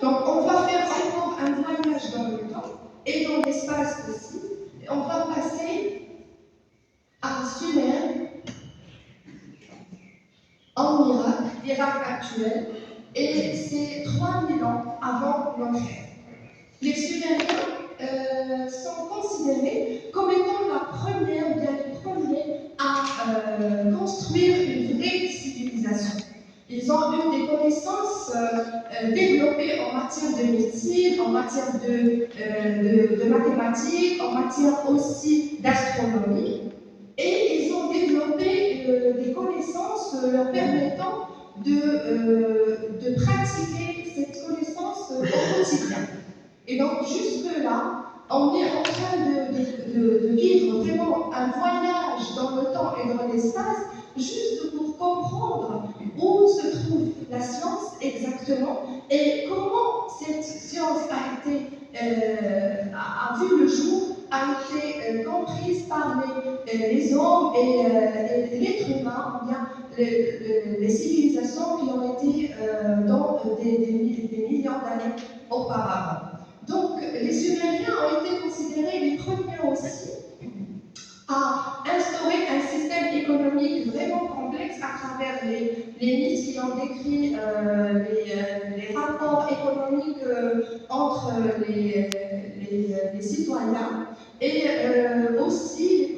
Donc, on va faire encore un voyage dans le temps et dans l'espace aussi. Et on va passer à Sumer, en Irak, l'Irak actuel, et c'est 3000 ans avant notre ère. Les Sumériens sont considérés comme étant la première ou bien les premiers à construire une vraie civilisation. Ils ont eu des connaissances développées en matière de médecine, en matière de mathématiques, en matière aussi d'astronomie. Et ils ont développé des connaissances leur permettant de pratiquer cette connaissance au quotidien. Et donc, jusque-là, on est en train de vivre vraiment un voyage dans le temps et dans l'espace, juste pour comprendre où se trouve la science exactement et comment cette science a vu le jour, a été comprise par les hommes et l'être humain, ou bien les civilisations qui ont été dans des millions d'années auparavant. Donc, les Sumériens ont été considérés les premiers aussi à instaurer un système économique vraiment complexe à travers les mythes qui ont décrit les rapports économiques entre les citoyens et aussi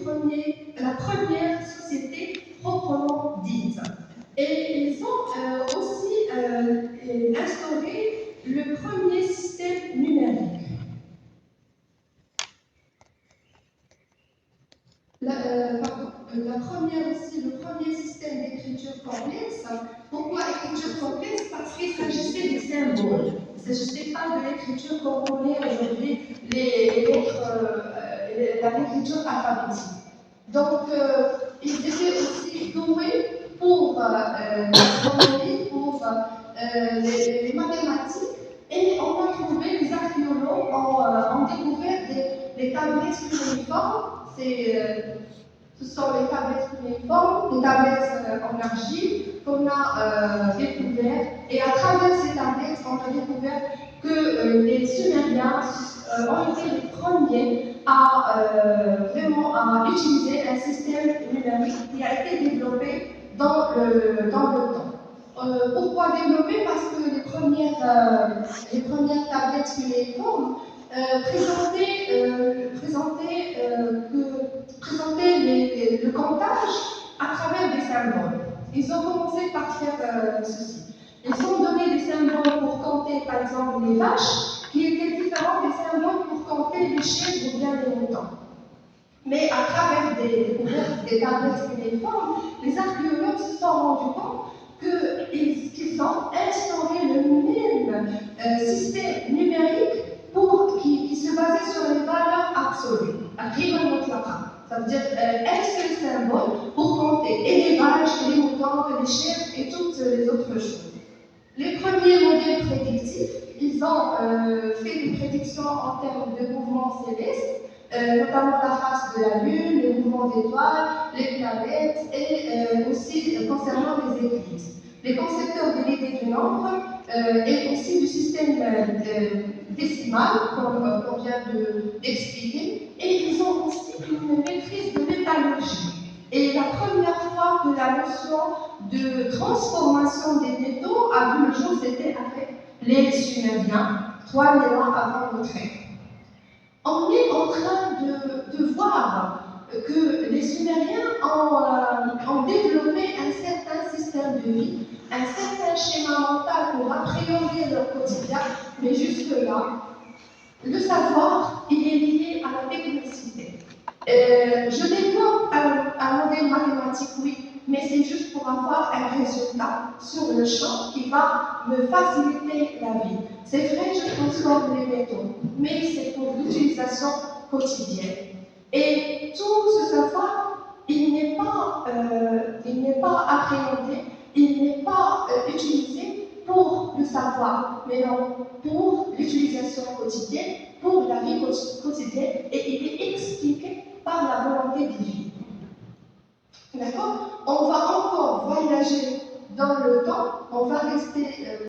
la première société proprement dite. Et ils ont aussi instauré le premier système numérique. Le premier système d'écriture complexe. Pourquoi écriture complexe? Parce qu'il s'agissait des symboles. Il ne s'agissait pas de l'écriture qu'on connaît aujourd'hui, les lettres, l'écriture alphabétique. Donc, ils étaient aussi doués pour l'astronomie, pour les mathématiques, et on a trouvé, les archéologues ont découvert des tablettes cunéiformes. Ce sont les tablettes cunéiformes, des tablettes en argile qu'on a découvertes. Et à travers ces tablettes, on a découvert que les Sumériens ont été les premiers vraiment à utiliser un système numérique qui a été développé dans le temps. Pourquoi développer? Parce que les premières tablettes cunéiformes présentaient le comptage à travers des symboles. Ils ont commencé par faire ceci. Ils ont donné des symboles pour compter, par exemple, les vaches, qui étaient différents des symboles pour compter les chèvres ou bien les moutons. Mais à travers des découvertes des tablettes cunéiformes, les archéologues se sont rendus compte qu'ils ont instauré le même système numérique qui se basait sur les valeurs absolues. Ça veut dire un seul symbole pour compter et les vaches, et les moutons, et les chèvres et toutes les autres choses. Les premiers modèles prédictifs, ils ont fait des prédictions en termes de mouvements célestes, notamment la face de la Lune, les mouvements d'étoiles, les planètes et aussi concernant les éclipses. Les concepteurs de l'idée du nombre et aussi du système décimal, qu'on vient d'expliquer, et ils ont aussi une maîtrise de métallurgie. Et la première fois que la notion de transformation des métaux a vu le jour, c'était avec les Sumériens, 3000 ans avant notre ère. On est en train de voir que les Sumériens ont développé un certain système de vie, un certain schéma mental pour appréhender leur quotidien, mais jusque-là, le savoir, il est lié à la technicité. Je développe un modèle mathématique, oui, mais c'est juste pour avoir un résultat sur le champ qui va me faciliter la vie. C'est vrai, je transforme les métaux, mais c'est pour l'utilisation quotidienne. Et tout ce savoir, il n'est pas appréhendé, il n'est pas utilisé pour le savoir, mais non pour l'utilisation quotidienne, pour la vie quotidienne, et il est expliqué par la volonté divine. D'accord? On va encore voyager dans le temps, on va rester